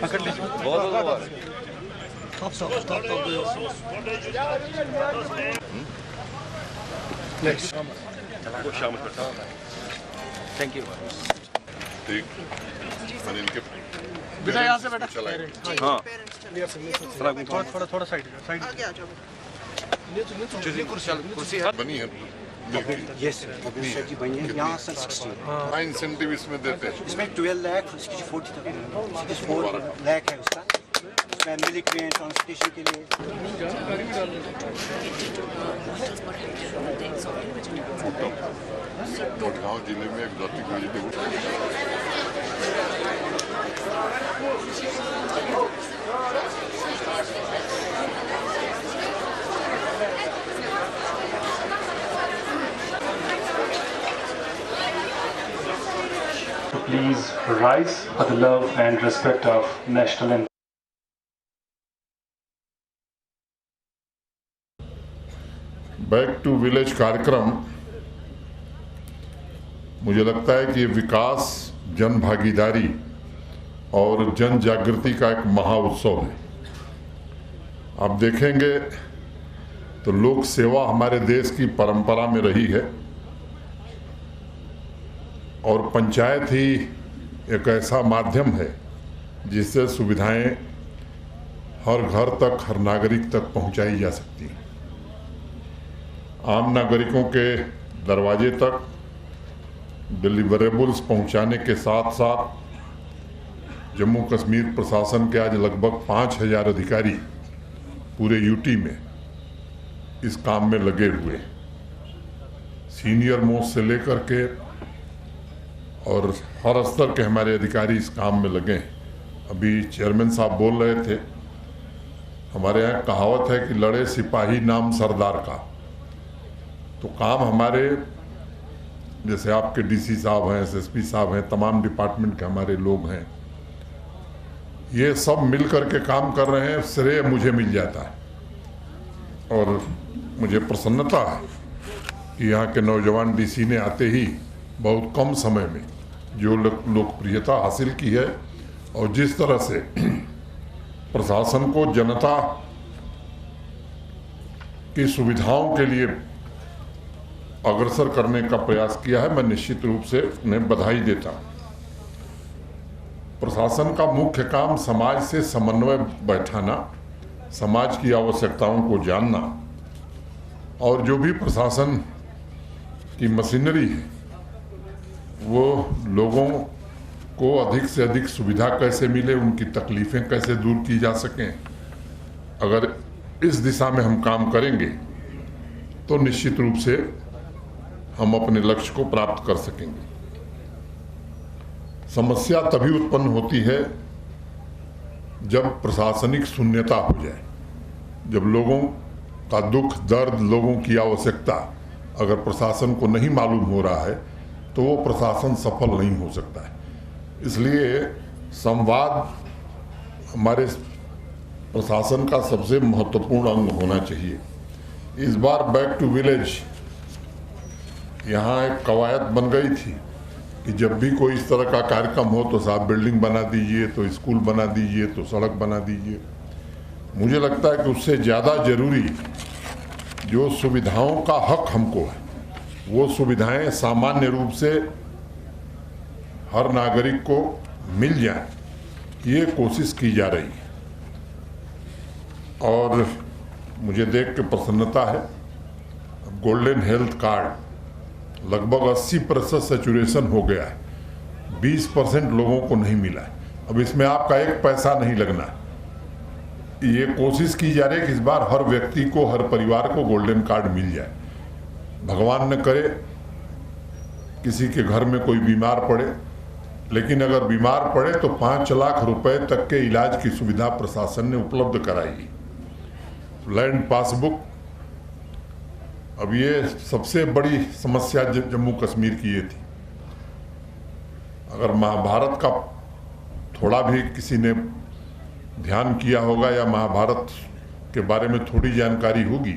पकड़ लीजिए, बहुत मुबारक। Thank you. ठीक, मैंने इनके बेटा यहाँ से बेटा। हाँ, थोड़ा साइड कुर्सी बनी है यस सर जी बनी है यहाँ सर 16 हाँ इंसेंटिव इसमें देते हैं। इसमें 12 लाख इसकी 40 4 लाख है उसका। इसमें मिल्क में ट्रांसपोर्टेशन के लिए गुड़गांव जिले में exotic vegetable Please rise for the love and respect of national anthem. Back to village कार्यक्रम मुझे लगता है कि ये विकास, जन भागीदारी और जन जागृति का एक महा-उत्सव है। आप देखेंगे तो लोक सेवा हमारे देश की परंपरा में रही है और पंचायत ही एक ऐसा माध्यम है जिससे सुविधाएं हर घर तक, हर नागरिक तक पहुंचाई जा सकती हैं। आम नागरिकों के दरवाजे तक डिलीवरेबल्स पहुंचाने के साथ साथ जम्मू कश्मीर प्रशासन के आज लगभग 5000 अधिकारी पूरे यूटी में इस काम में लगे हुए, सीनियर मोस्ट से लेकर के और हर स्तर के हमारे अधिकारी इस काम में लगे हैं। अभी चेयरमैन साहब बोल रहे थे, हमारे यहाँ कहावत है कि लड़े सिपाही नाम सरदार का। तो काम हमारे जैसे आपके डीसी साहब हैं, एसएसपी साहब हैं, तमाम डिपार्टमेंट के हमारे लोग हैं, ये सब मिल करके काम कर रहे हैं। श्रेय मुझे मिल जाता है और मुझे प्रसन्नता है कि यहाँ के नौजवान डीसी ने आते ही बहुत कम समय में जो लोकप्रियता हासिल की है और जिस तरह से प्रशासन को जनता की सुविधाओं के लिए अग्रसर करने का प्रयास किया है, मैं निश्चित रूप से उन्हें बधाई देता हूं। प्रशासन का मुख्य काम समाज से समन्वय बैठाना, समाज की आवश्यकताओं को जानना और जो भी प्रशासन की मशीनरी है वो लोगों को अधिक से अधिक सुविधा कैसे मिले, उनकी तकलीफें कैसे दूर की जा सकें। अगर इस दिशा में हम काम करेंगे तो निश्चित रूप से हम अपने लक्ष्य को प्राप्त कर सकेंगे। समस्या तभी उत्पन्न होती है जब प्रशासनिक शून्यता हो जाए, जब लोगों का दुख दर्द, लोगों की आवश्यकता अगर प्रशासन को नहीं मालूम हो रहा है तो वो प्रशासन सफल नहीं हो सकता है। इसलिए संवाद हमारे प्रशासन का सबसे महत्वपूर्ण अंग होना चाहिए। इस बार बैक टू विलेज यहाँ एक कवायद बन गई थी कि जब भी कोई इस तरह का कार्यक्रम हो तो साहब बिल्डिंग बना दीजिए, तो स्कूल बना दीजिए, तो सड़क बना दीजिए। मुझे लगता है कि उससे ज़्यादा जरूरी जो सुविधाओं का हक हमको है वो सुविधाएं सामान्य रूप से हर नागरिक को मिल जाए, ये कोशिश की जा रही है। और मुझे देख के प्रसन्नता है, गोल्डन हेल्थ कार्ड लगभग 80% सैचुरेशन हो गया है, 20% लोगों को नहीं मिला है। अब इसमें आपका एक पैसा नहीं लगना है। ये कोशिश की जा रही है कि इस बार हर व्यक्ति को, हर परिवार को गोल्डन कार्ड मिल जाए। भगवान न करे किसी के घर में कोई बीमार पड़े, लेकिन अगर बीमार पड़े तो 5 लाख रुपए तक के इलाज की सुविधा प्रशासन ने उपलब्ध कराई। लैंड पासबुक, अब ये सबसे बड़ी समस्या जम्मू कश्मीर की ये थी। अगर महाभारत का थोड़ा भी किसी ने ध्यान किया होगा या महाभारत के बारे में थोड़ी जानकारी होगी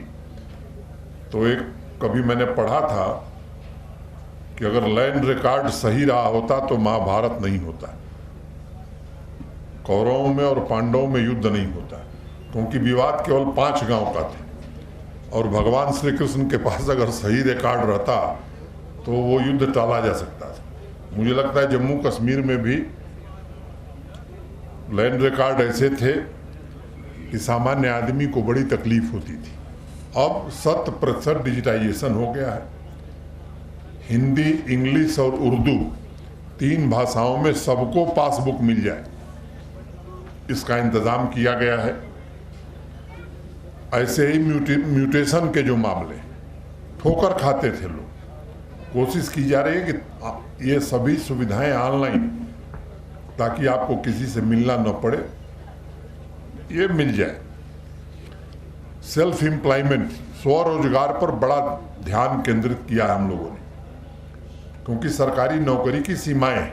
तो एक कभी मैंने पढ़ा था कि अगर लैंड रिकॉर्ड सही रहा होता तो महाभारत नहीं होता। कौरवों में और पांडवों में युद्ध नहीं होता, क्योंकि विवाद केवल 5 गांव का था और भगवान श्री कृष्ण के पास अगर सही रिकॉर्ड रहता तो वो युद्ध टाला जा सकता था। मुझे लगता है जम्मू कश्मीर में भी लैंड रिकॉर्ड ऐसे थे कि सामान्य आदमी को बड़ी तकलीफ होती थी। अब 100% डिजिटाइजेशन हो गया है। हिंदी, इंग्लिश और उर्दू 3 भाषाओं में सबको पासबुक मिल जाए, इसका इंतजाम किया गया है। ऐसे ही म्यूटेशन के जो मामले ठोकर खाते थे लोग, कोशिश की जा रही है कि ये सभी सुविधाएं ऑनलाइन, ताकि आपको किसी से मिलना न पड़े, ये मिल जाए। सेल्फ एम्प्लॉयमेंट, स्वरोजगार पर बड़ा ध्यान केंद्रित किया है हम लोगों ने, क्योंकि सरकारी नौकरी की सीमाएं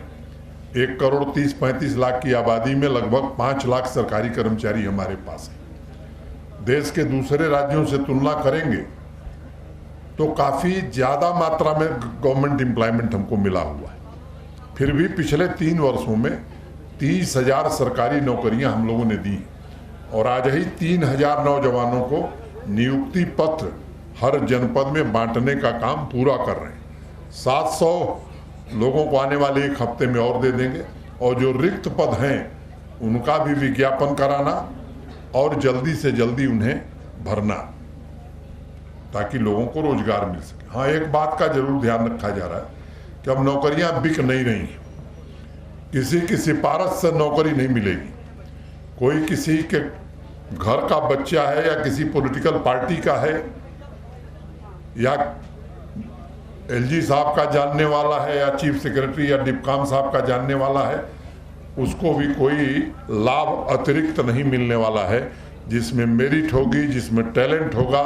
1,30,35 लाख की आबादी में लगभग 5 लाख सरकारी कर्मचारी हमारे पास हैं। देश के दूसरे राज्यों से तुलना करेंगे तो काफ़ी ज़्यादा मात्रा में गवर्नमेंट एम्प्लॉयमेंट हमको मिला हुआ है। फिर भी पिछले 3 वर्षों में 30,000 सरकारी नौकरियां हम लोगों ने दी और आज ही 3,000 नौजवानों को नियुक्ति पत्र हर जनपद में बांटने का काम पूरा कर रहे हैं। 700 लोगों को आने वाले 1 हफ्ते में और दे देंगे और जो रिक्त पद हैं उनका भी विज्ञापन कराना और जल्दी से जल्दी उन्हें भरना, ताकि लोगों को रोजगार मिल सके। हाँ, एक बात का जरूर ध्यान रखा जा रहा है कि अब नौकरियां बिक नहीं रही हैं। किसी की सिफारिश से नौकरी नहीं मिलेगी। कोई किसी के घर का बच्चा है या किसी पॉलिटिकल पार्टी का है या एलजी साहब का जानने वाला है या चीफ सेक्रेटरी या डिप्कॉम साहब का जानने वाला है, उसको भी कोई लाभ अतिरिक्त नहीं मिलने वाला है। जिसमें मेरिट होगी, जिसमें टैलेंट होगा,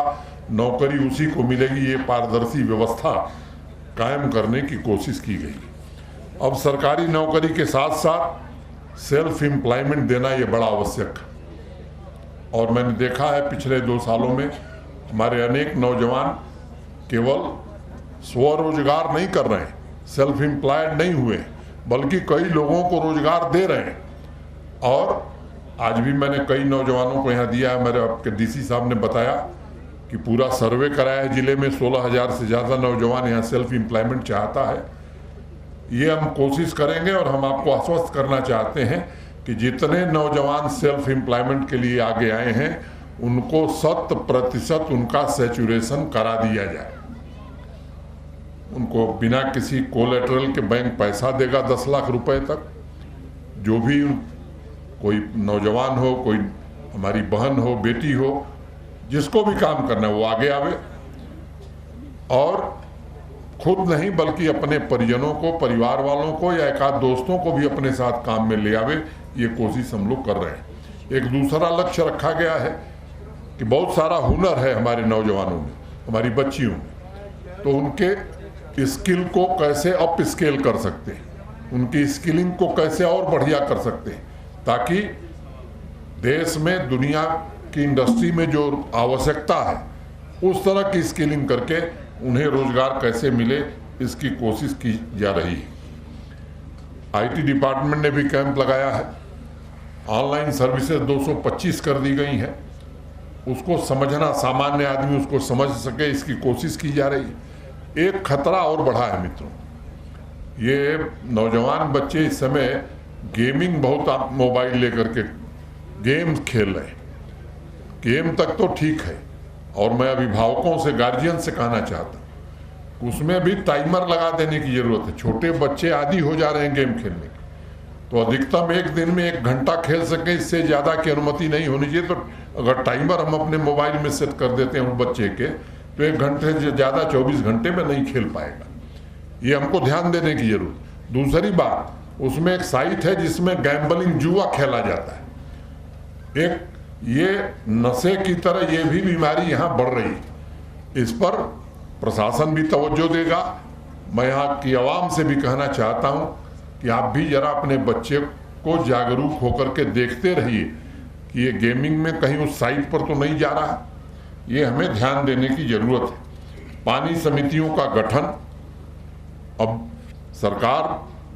नौकरी उसी को मिलेगी। ये पारदर्शी व्यवस्था कायम करने की कोशिश की गई। अब सरकारी नौकरी के साथ साथ सेल्फ एम्प्लॉयमेंट देना ये बड़ा आवश्यक है। और मैंने देखा है पिछले 2 सालों में हमारे अनेक नौजवान केवल स्वरोजगार नहीं कर रहे हैं, सेल्फ एम्प्लॉयड नहीं हुए, बल्कि कई लोगों को रोजगार दे रहे हैं। और आज भी मैंने कई नौजवानों को यहाँ दिया है। मेरे आपके डीसी साहब ने बताया कि पूरा सर्वे कराया है जिले में, 16,000 से ज़्यादा नौजवान यहाँ सेल्फ एम्प्लॉयमेंट चाहता है। ये हम कोशिश करेंगे और हम आपको आश्वस्त करना चाहते हैं कि जितने नौजवान सेल्फ एम्प्लॉयमेंट के लिए आगे आए हैं उनको 100% उनका सैचुरेशन करा दिया जाए। उनको बिना किसी कोलेटरल के बैंक पैसा देगा 10 लाख रुपए तक। जो भी कोई नौजवान हो, कोई हमारी बहन हो, बेटी हो, जिसको भी काम करना है वो आगे आवे और खुद नहीं बल्कि अपने परिजनों को, परिवार वालों को या एक आध दोस्तों को भी अपने साथ काम में ले आवे। ये कोशिश हम लोग कर रहे हैं। एक दूसरा लक्ष्य रखा गया है कि बहुत सारा हुनर है हमारे नौजवानों में, हमारी बच्चियों में, तो उनके स्किल को कैसे अप स्केल कर सकते हैं, उनकी स्किलिंग को कैसे और बढ़िया कर सकते हैं, ताकि देश में दुनिया की इंडस्ट्री में जो आवश्यकता है उस तरह की स्किलिंग करके उन्हें रोजगार कैसे मिले, इसकी कोशिश की जा रही है। आईटी डिपार्टमेंट ने भी कैंप लगाया है। ऑनलाइन सर्विसेज 225 कर दी गई हैं। उसको समझना, सामान्य आदमी उसको समझ सके, इसकी कोशिश की जा रही है। एक खतरा और बढ़ा है मित्रों, ये नौजवान बच्चे इस समय गेमिंग बहुत मोबाइल लेकर के गेम खेल रहे हैं। गेम तक तो ठीक है, और मैं अभिभावकों से, गार्जियन से कहना चाहता हूँ उसमें भी टाइमर लगा देने की जरूरत है। छोटे बच्चे आदी हो जा रहे हैं गेम खेलने की, तो अधिकतम एक दिन में 1 घंटा खेल सकें, इससे ज़्यादा की अनुमति नहीं होनी चाहिए। तो अगर टाइमर हम अपने मोबाइल में सेट कर देते हैं उस बच्चे के, तो 1 घंटे से ज़्यादा 24 घंटे में नहीं खेल पाएगा। ये हमको ध्यान देने की जरूरत। दूसरी बात, उसमें एक साइट है जिसमें गैम्बलिंग, जुआ खेला जाता है। एक ये नशे की तरह ये भी बीमारी यहाँ बढ़ रही है। इस पर प्रशासन भी तवज्जो देगा। मैं यहाँ की आवाम से भी कहना चाहता हूँ कि आप भी जरा अपने बच्चे को जागरूक होकर के देखते रहिए कि ये गेमिंग में कहीं उस साइट पर तो नहीं जा रहा है। ये हमें ध्यान देने की जरूरत है। पानी समितियों का गठन, अब सरकार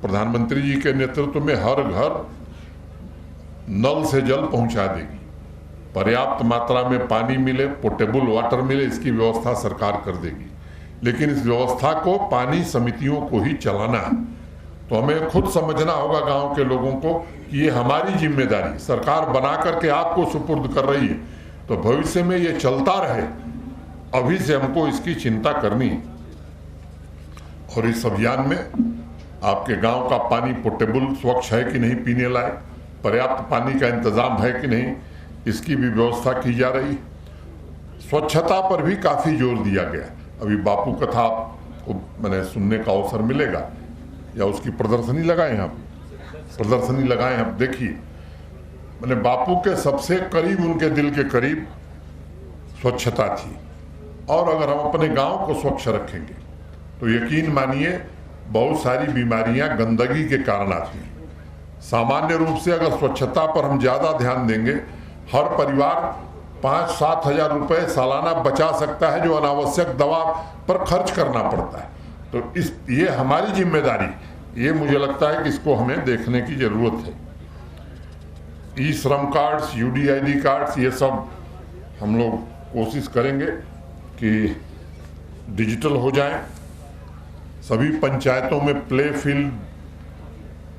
प्रधानमंत्री जी के नेतृत्व में हर घर नल से जल पहुंचा देगी, पर्याप्त मात्रा में पानी मिले, पोर्टेबल वाटर मिले, इसकी व्यवस्था सरकार कर देगी। लेकिन इस व्यवस्था को पानी समितियों को ही चलाना है। तो हमें खुद समझना होगा गांव के लोगों को कि ये हमारी जिम्मेदारी, सरकार बना करके आपको सुपुर्द कर रही है, तो भविष्य में ये चलता रहे, अभी से हमको इसकी चिंता करनी है। और इस अभियान में आपके गांव का पानी पोर्टेबल स्वच्छ है कि नहीं, पीने लायक पर्याप्त पानी का इंतजाम है कि नहीं, इसकी भी व्यवस्था की जा रही है। स्वच्छता पर भी काफ़ी जोर दिया गया। अभी बापू कथा को मैंने सुनने का अवसर मिलेगा, या उसकी प्रदर्शनी लगाएं हम, प्रदर्शनी लगाएं हम। देखिए, मैंने बापू के सबसे करीब, उनके दिल के करीब स्वच्छता थी। और अगर हम अपने गांव को स्वच्छ रखेंगे तो यकीन मानिए बहुत सारी बीमारियां गंदगी के कारण आती हैं। सामान्य रूप से अगर स्वच्छता पर हम ज़्यादा ध्यान देंगे, हर परिवार 5-7 हज़ार रुपये सालाना बचा सकता है, जो अनावश्यक दवा पर खर्च करना पड़ता है। तो ये हमारी जिम्मेदारी, ये मुझे लगता है कि इसको हमें देखने की ज़रूरत है। ई श्रम कार्ड्स, UDID कार्ड्स, ये सब हम लोग कोशिश करेंगे कि डिजिटल हो जाए। सभी पंचायतों में प्ले फील्ड,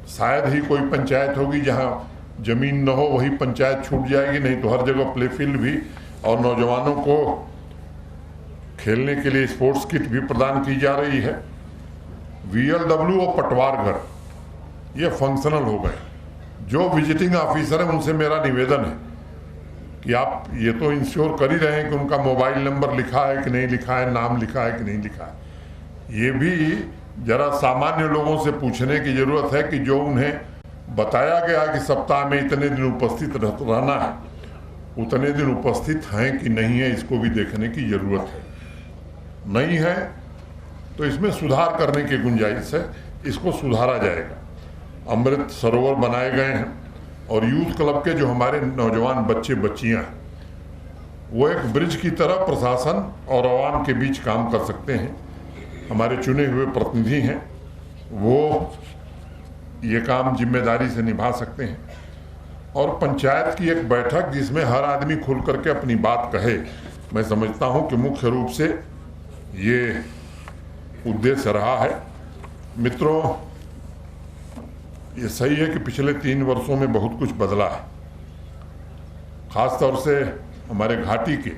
शायद ही कोई पंचायत होगी जहां जमीन न हो, वही पंचायत छूट जाएगी, नहीं तो हर जगह प्ले फील्ड भी, और नौजवानों को खेलने के लिए स्पोर्ट्स किट भी प्रदान की जा रही है। VLW और पटवार घर ये फंक्शनल हो गए। जो विजिटिंग ऑफिसर है उनसे मेरा निवेदन है कि आप ये तो इंश्योर कर ही रहे हैं कि उनका मोबाइल नंबर लिखा है कि नहीं लिखा है, नाम लिखा है कि नहीं लिखा है। ये भी जरा सामान्य लोगों से पूछने की जरूरत है कि जो उन्हें बताया गया कि सप्ताह में इतने दिन उपस्थित रहना है, उतने दिन उपस्थित हैं कि नहीं है, इसको भी देखने की जरूरत है। नहीं है तो इसमें सुधार करने की गुंजाइश है, इसको सुधारा जाएगा। अमृत सरोवर बनाए गए हैं, और यूथ क्लब के जो हमारे नौजवान बच्चे बच्चियां हैं, वो एक ब्रिज की तरह प्रशासन और आवाम के बीच काम कर सकते हैं। हमारे चुने हुए प्रतिनिधि हैं, वो ये काम जिम्मेदारी से निभा सकते हैं। और पंचायत की एक बैठक जिसमें हर आदमी खुल करके अपनी बात कहे, मैं समझता हूं कि मुख्य रूप से ये उद्देश्य रहा है। मित्रों, ये सही है कि पिछले 3 वर्षों में बहुत कुछ बदला है। खासतौर से हमारे घाटी के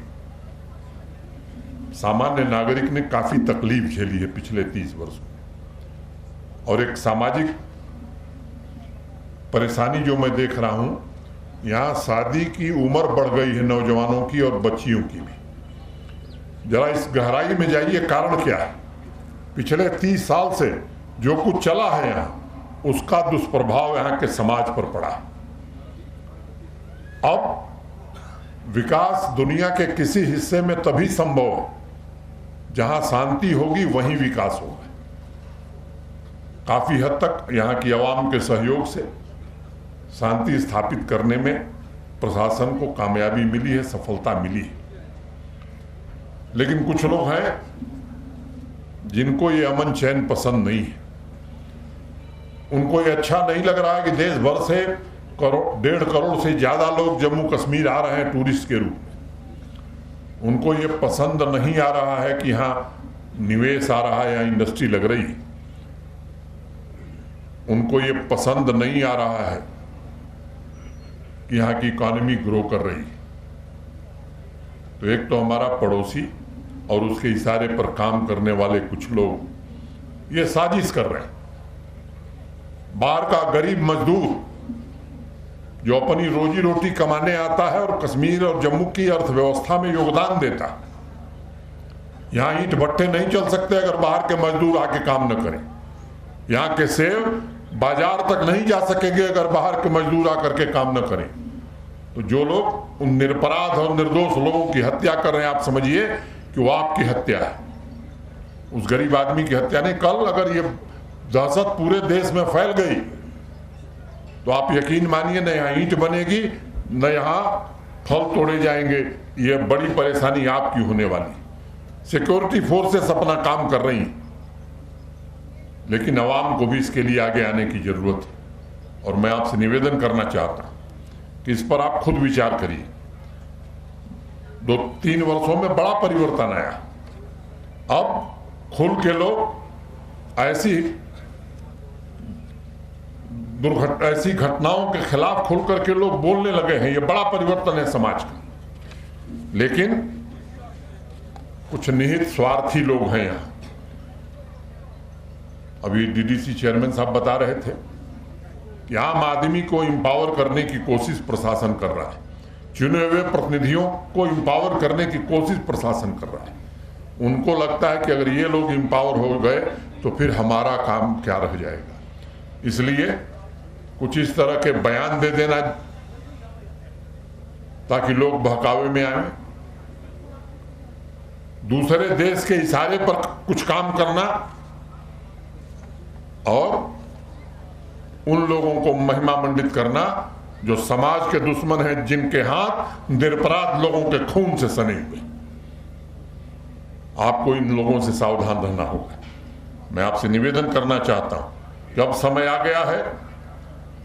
सामान्य नागरिक ने काफ़ी तकलीफ झेली है पिछले 30 वर्षों में। और एक सामाजिक परेशानी जो मैं देख रहा हूँ, यहाँ शादी की उम्र बढ़ गई है नौजवानों की और बच्चियों की भी। जरा इस गहराई में जाइए, कारण क्या है? पिछले 30 साल से जो कुछ चला है यहाँ, उसका दुष्प्रभाव यहाँ के समाज पर पड़ा। अब विकास दुनिया के किसी हिस्से में तभी संभव है जहां शांति होगी, वहीं विकास होगा। काफी हद तक यहाँ की आवाम के सहयोग से शांति स्थापित करने में प्रशासन को कामयाबी मिली है, सफलता मिली है। लेकिन कुछ लोग हैं जिनको ये अमन चैन पसंद नहीं है। उनको ये अच्छा नहीं लग रहा है कि देश भर से 1.5 करोड़ से ज्यादा लोग जम्मू कश्मीर आ रहे हैं टूरिस्ट के रूप में। उनको ये पसंद नहीं आ रहा है कि यहाँ निवेश आ रहा है या इंडस्ट्री लग रही है। उनको ये पसंद नहीं आ रहा है कि यहाँ की इकॉनमी ग्रो कर रही है। तो एक तो हमारा पड़ोसी और उसके इशारे पर काम करने वाले कुछ लोग ये साजिश कर रहे हैं। बाहर का गरीब मजदूर जो अपनी रोजी रोटी कमाने आता है और कश्मीर और जम्मू की अर्थव्यवस्था में योगदान देता है, यहाँ ईंट भट्टे नहीं चल सकते अगर बाहर के मजदूर आके काम न करें। यहाँ के सेब बाजार तक नहीं जा सकेंगे अगर बाहर के मजदूर आकर के काम न करें। तो जो लोग उन निरपराध और निर्दोष लोगों की हत्या कर रहे हैं, आप समझिए कि वो आपकी हत्या है, उस गरीब आदमी की हत्या नहीं। कल अगर ये दहशत पूरे देश में फैल गई तो आप यकीन मानिए न यहाँ ईंट बनेगी न यहाँ फल तोड़े जाएंगे। ये बड़ी परेशानी आपकी होने वाली। सिक्योरिटी फोर्सेस अपना काम कर रही हैं, लेकिन आवाम को भी इसके लिए आगे आने की जरूरत है। और मैं आपसे निवेदन करना चाहता हूँ कि इस पर आप खुद विचार करिए। 2-3 वर्षों में बड़ा परिवर्तन आया। अब खुल के लोग ऐसी घटनाओं के खिलाफ खुल करके लोग बोलने लगे हैं। ये बड़ा परिवर्तन है समाज का। लेकिन कुछ निहित स्वार्थी लोग हैं यहां। अभी डीडीसी चेयरमैन साहब बता रहे थे कि आम आदमी को इंपावर करने की कोशिश प्रशासन कर रहा है, चुने हुए प्रतिनिधियों को इंपावर करने की कोशिश प्रशासन कर रहा है। उनको लगता है कि अगर ये लोग इंपावर हो गए तो फिर हमारा काम क्या रह जाएगा। इसलिए कुछ इस तरह के बयान दे देना ताकि लोग बहकावे में आए, दूसरे देश के इशारे पर कुछ काम करना और उन लोगों को महिमा मंडित करना जो समाज के दुश्मन हैं, जिनके हाथ निरपराध लोगों के खून से सने हुए। आपको इन लोगों से सावधान रहना होगा। मैं आपसे निवेदन करना चाहता हूं कि अब समय आ गया है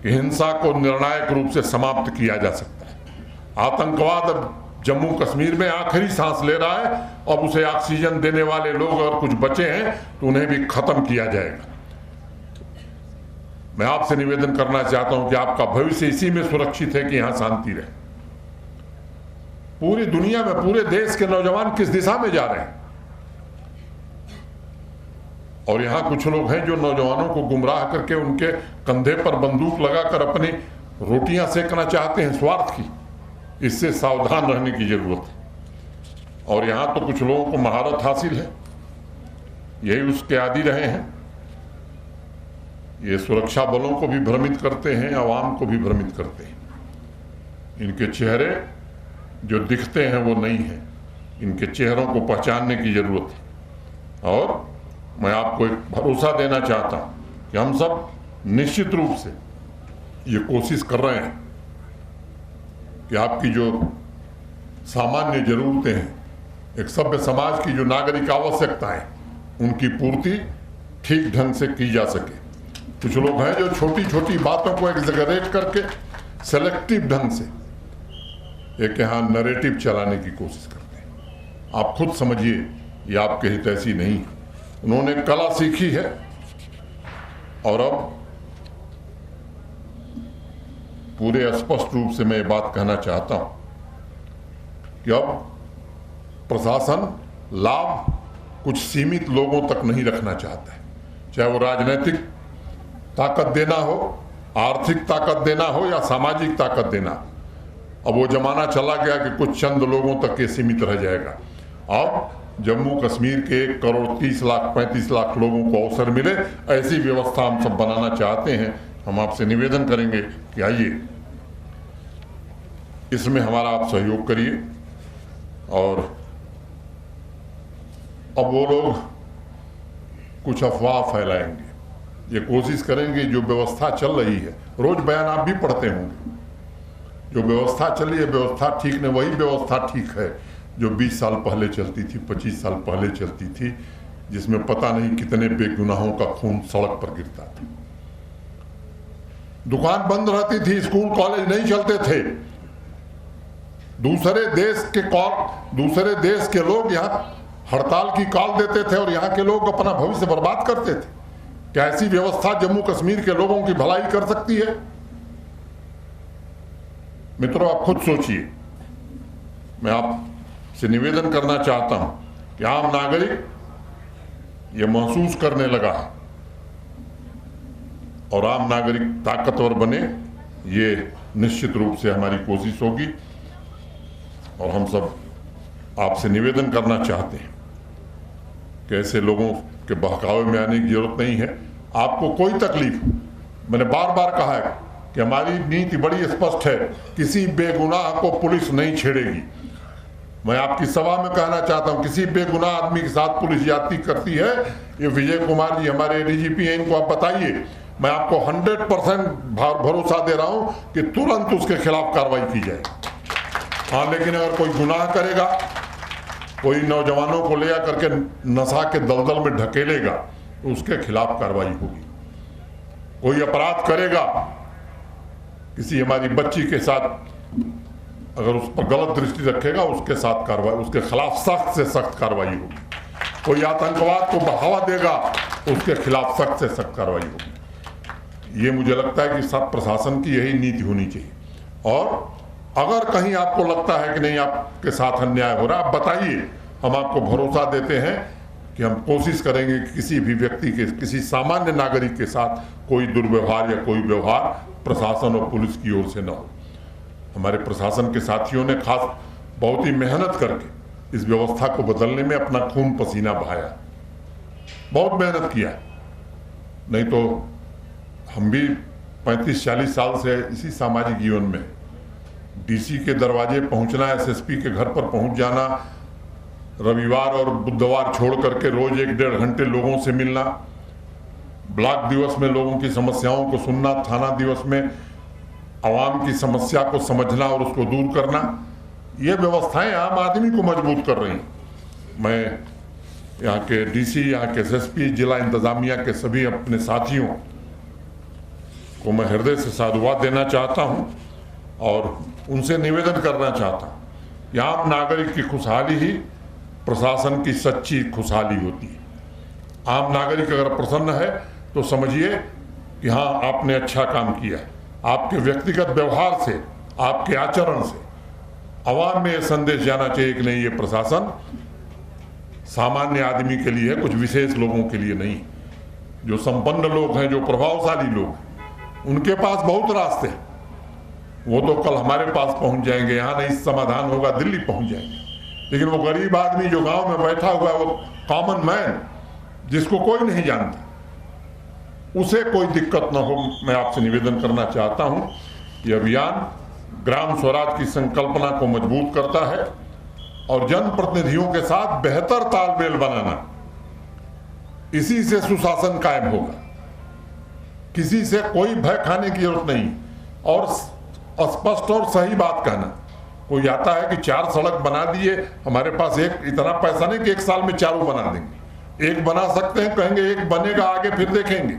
कि हिंसा को निर्णायक रूप से समाप्त किया जा सकता है। आतंकवाद अब जम्मू कश्मीर में आखिरी सांस ले रहा है। अब उसे ऑक्सीजन देने वाले लोग और कुछ बचे हैं तो उन्हें भी खत्म किया जाएगा। मैं आपसे निवेदन करना चाहता हूं कि आपका भविष्य इसी में सुरक्षित है कि यहां शांति रहे। पूरी दुनिया में पूरे देश के नौजवान किस दिशा में जा रहे हैं, और यहां कुछ लोग हैं जो नौजवानों को गुमराह करके उनके कंधे पर बंदूक लगाकर अपनी रोटियां सेकना चाहते हैं स्वार्थ की। इससे सावधान रहने की जरूरत है। और यहां तो कुछ लोगों को महारत हासिल है, यही उसके आदी रहे हैं। ये सुरक्षा बलों को भी भ्रमित करते हैं, आवाम को भी भ्रमित करते हैं। इनके चेहरे जो दिखते हैं वो नहीं है, इनके चेहरों को पहचानने की जरूरत है। और मैं आपको एक भरोसा देना चाहता हूं कि हम सब निश्चित रूप से ये कोशिश कर रहे हैं कि आपकी जो सामान्य जरूरतें हैं, एक सभ्य समाज की जो नागरिक आवश्यकताएं, उनकी पूर्ति ठीक ढंग से की जा सके। कुछ लोग हैं जो छोटी छोटी बातों को एग्जैगरेट करके सेलेक्टिव ढंग से एक यहाँ नैरेटिव चलाने की कोशिश करते हैं। आप खुद समझिए, ये आपके हित ऐसी नहीं है। उन्होंने कला सीखी है और अब पूरे स्पष्ट रूप से मैं ये बात कहना चाहता हूं कि अब प्रशासन लाभ कुछ सीमित लोगों तक नहीं रखना चाहता है, चाहे वो राजनीतिक ताकत देना हो, आर्थिक ताकत देना हो या सामाजिक ताकत देना। अब वो जमाना चला गया कि कुछ चंद लोगों तक ये सीमित रह जाएगा। अब जम्मू कश्मीर के 1 करोड़ 30 लाख 35 लाख लोगों को अवसर मिले, ऐसी व्यवस्था हम सब बनाना चाहते हैं। हम आपसे निवेदन करेंगे कि आइए इसमें हमारा आप सहयोग करिए। और अब वो लोग कुछ अफवाह फैलाएंगे, ये कोशिश करेंगे जो व्यवस्था चल रही है, रोज बयान आप भी पढ़ते होंगे, जो व्यवस्था चली है व्यवस्था ठीक नहीं, वही व्यवस्था ठीक है जो 20 साल पहले चलती थी, 25 साल पहले चलती थी, जिसमें पता नहीं कितने बेगुनाहों का खून सड़क पर गिरता था। दुकान बंद रहती थी, स्कूल कॉलेज नहीं चलते थे। दूसरे देश के लोग यहाँ हड़ताल की कॉल देते थे और यहाँ के लोग अपना भविष्य बर्बाद करते थे। क्या ऐसी व्यवस्था जम्मू कश्मीर के लोगों की भलाई कर सकती है? मित्रों, आप खुद सोचिए। मैं आपसे निवेदन करना चाहता हूं कि आम नागरिक ये महसूस करने लगा है और आम नागरिक ताकतवर बने, ये निश्चित रूप से हमारी कोशिश होगी। और हम सब आपसे निवेदन करना चाहते हैं कि ऐसे लोगों के बहकावे में आने की जरूरत नहीं है। आपको कोई तकलीफ, मैंने बार बार कहा है कि हमारी नीति बड़ी स्पष्ट है, किसी बेगुनाह को पुलिस नहीं छेड़ेगी। मैं आपकी सभा में कहना चाहता हूं, किसी बेगुनाह आदमी के साथ पुलिस ज्यादती करती है, ये विजय कुमार जी हमारे डीजीपी हैं, इनको आप बताइए। मैं आपको 100% भरोसा दे रहा हूं कि तुरंत उसके खिलाफ कार्रवाई की जाए। हाँ, लेकिन अगर कोई गुनाह करेगा, कोई नौजवानों को ले आकर के नशा के दलदल में ढकेलेगा, तो उसके खिलाफ कार्रवाई होगी। कोई अपराध करेगा, किसी हमारी बच्ची के साथ अगर उस पर गलत दृष्टि रखेगा उसके साथ कार्रवाई, उसके खिलाफ सख्त से सख्त कार्रवाई होगी। कोई आतंकवाद को बढ़ावा देगा उसके खिलाफ सख्त से सख्त कार्रवाई होगी। ये मुझे लगता है कि सब प्रशासन की यही नीति होनी चाहिए। और अगर कहीं आपको लगता है कि नहीं आपके साथ अन्याय हो रहा है, आप बताइए, हम आपको भरोसा देते हैं कि हम कोशिश करेंगे कि किसी भी व्यक्ति के, किसी सामान्य नागरिक के साथ कोई दुर्व्यवहार या कोई व्यवहार प्रशासन और पुलिस की ओर से न हो। हमारे प्रशासन के साथियों ने खास बहुत ही मेहनत करके इस व्यवस्था को बदलने में अपना खून पसीना बहाया, बहुत मेहनत किया। नहीं तो हम भी 35-40 साल से इसी सामाजिक जीवन में, डीसी के दरवाजे पहुंचना, एसएसपी के घर पर पहुंच जाना, रविवार और बुधवार छोड़ करके रोज 1-1.5 घंटे लोगों से मिलना, ब्लॉक दिवस में लोगों की समस्याओं को सुनना, थाना दिवस में आवाम की समस्या को समझना और उसको दूर करना, ये व्यवस्थाएं आम आदमी को मजबूत कर रही हैं। मैं यहाँ के डीसी, यहाँ के एसएसपी, जिला इंतजामिया के सभी अपने साथियों को मैं हृदय से साधुवाद देना चाहता हूँ और उनसे निवेदन करना चाहता हूँ कि आम नागरिक की खुशहाली ही प्रशासन की सच्ची खुशहाली होती है। आम नागरिक अगर प्रसन्न है तो समझिए कि हाँ, आपने अच्छा काम किया है। आपके व्यक्तिगत व्यवहार से, आपके आचरण से आवाम में यह संदेश जाना चाहिए कि नहीं, ये प्रशासन सामान्य आदमी के लिए है, कुछ विशेष लोगों के लिए नहीं। जो संपन्न लोग हैं, जो प्रभावशाली लोग हैं, उनके पास बहुत रास्ते हैं। वो तो कल हमारे पास पहुंच जाएंगे, यहाँ नहीं समाधान होगा दिल्ली पहुंच जाएंगे। लेकिन वो गरीब आदमी जो गांव में बैठा हुआ है, वो कॉमन मैन जिसको कोई नहीं जानता, उसे कोई दिक्कत ना हो, मैं आपसे निवेदन करना चाहता हूं। ये अभियान ग्राम स्वराज की संकल्पना को मजबूत करता है और जनप्रतिनिधियों के साथ बेहतर तालमेल बनाना, इसी से सुशासन कायम होगा। किसी से कोई भय खाने की जरूरत नहीं और स्पष्ट और सही बात कहना। कोई आता है कि 4 सड़क बना दिए, हमारे पास एक इतना पैसा नहीं कि 1 साल में 4 बना देंगे। एक बना सकते हैं, कहेंगे एक बनेगा, आगे फिर देखेंगे।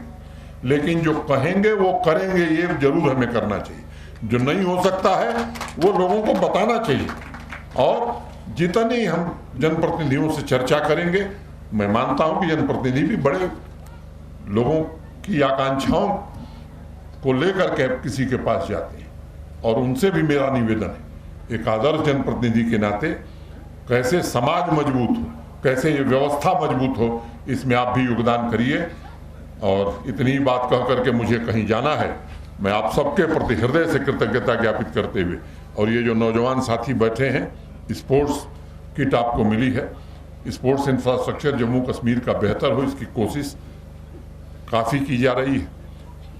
लेकिन जो कहेंगे वो करेंगे, ये जरूर हमें करना चाहिए। जो नहीं हो सकता है वो लोगों को बताना चाहिए। और जितनी हम जनप्रतिनिधियों से चर्चा करेंगे, मैं मानता हूं कि जनप्रतिनिधि भी बड़े लोगों की आकांक्षाओं को लेकर के किसी के पास जाते हैं और उनसे भी मेरा निवेदन है, एक आदर्श जनप्रतिनिधि के नाते कैसे समाज मजबूत हो, कैसे ये व्यवस्था मजबूत हो, इसमें आप भी योगदान करिए। और इतनी बात कह करके मुझे कहीं जाना है। मैं आप सबके प्रति हृदय से कृतज्ञता ज्ञापित करते हुए, और ये जो नौजवान साथी बैठे हैं, स्पोर्ट्स किट आपको मिली है, स्पोर्ट्स इंफ्रास्ट्रक्चर जम्मू कश्मीर का बेहतर हो, इसकी कोशिश काफ़ी की जा रही है।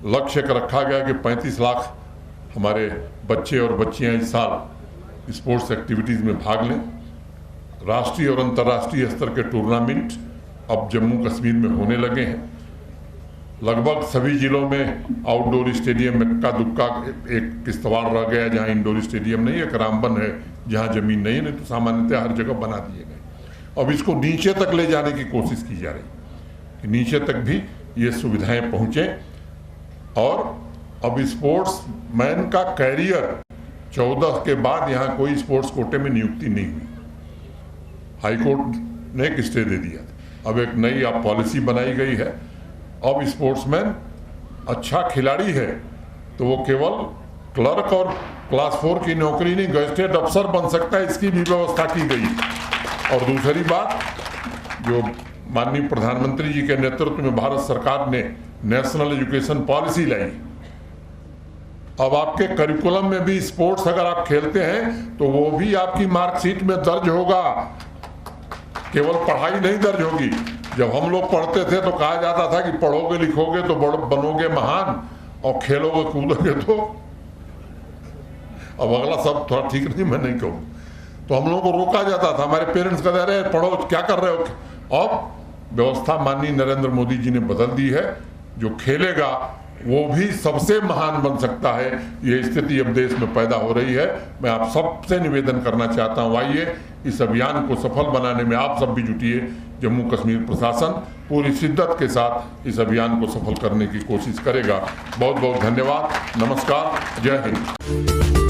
लक्ष्य का रखा गया कि 35 लाख हमारे बच्चे और बच्चियां इस साल स्पोर्ट्स एक्टिविटीज़ में भाग लें। राष्ट्रीय और अंतर्राष्ट्रीय स्तर के टूर्नामेंट अब जम्मू कश्मीर में होने लगे हैं। लगभग सभी जिलों में आउटडोर स्टेडियम में का दुक्का एक किश्तवाड़ रह गया जहां इंडोर स्टेडियम नहीं है, रामबन है जहां जमीन नहीं है, नहीं तो सामान्यतः हर जगह बना दिए गए। अब इसको नीचे तक ले जाने की कोशिश की जा रही कि नीचे तक भी ये सुविधाएं पहुंचे। और अब स्पोर्ट्स मैन का कैरियर 14 के बाद यहाँ कोई स्पोर्ट्स कोटे में नियुक्ति नहीं हुई। हाईकोर्ट ने एक स्टे दे दिया। अब एक नई पॉलिसी बनाई गई है। अब स्पोर्ट्समैन अच्छा खिलाड़ी है तो वो केवल क्लर्क और क्लास 4 की नौकरी नहीं, गजेटेड अफसर बन सकता है, इसकी भी व्यवस्था की गई। और दूसरी बात, जो माननीय प्रधानमंत्री जी के नेतृत्व में भारत सरकार ने नेशनल एजुकेशन पॉलिसी लाई, अब आपके करिकुलम में भी स्पोर्ट्स अगर आप खेलते हैं तो वो भी आपकी मार्कशीट में दर्ज होगा, केवल पढ़ाई नहीं दर्ज होगी। जब हम लोग पढ़ते थे तो कहा जाता था कि पढ़ोगे लिखोगे तो बनोगे महान और खेलोगे कूदोगे तो, अब अगला सब थोड़ा ठीक नहीं, मैं नहीं कहूँ, तो हम लोगों को रोका जाता था। हमारे पेरेंट्स कहते रहे पढ़ो, क्या कर रहे हो। अब व्यवस्था माननीय नरेंद्र मोदी जी ने बदल दी है, जो खेलेगा वो भी सबसे महान बन सकता है। ये स्थिति अब देश में पैदा हो रही है। मैं आप सबसे निवेदन करना चाहता हूँ, आइए इस अभियान को सफल बनाने में आप सब भी जुटिए। जम्मू कश्मीर प्रशासन पूरी शिद्दत के साथ इस अभियान को सफल करने की कोशिश करेगा। बहुत बहुत धन्यवाद। नमस्कार। जय हिंद।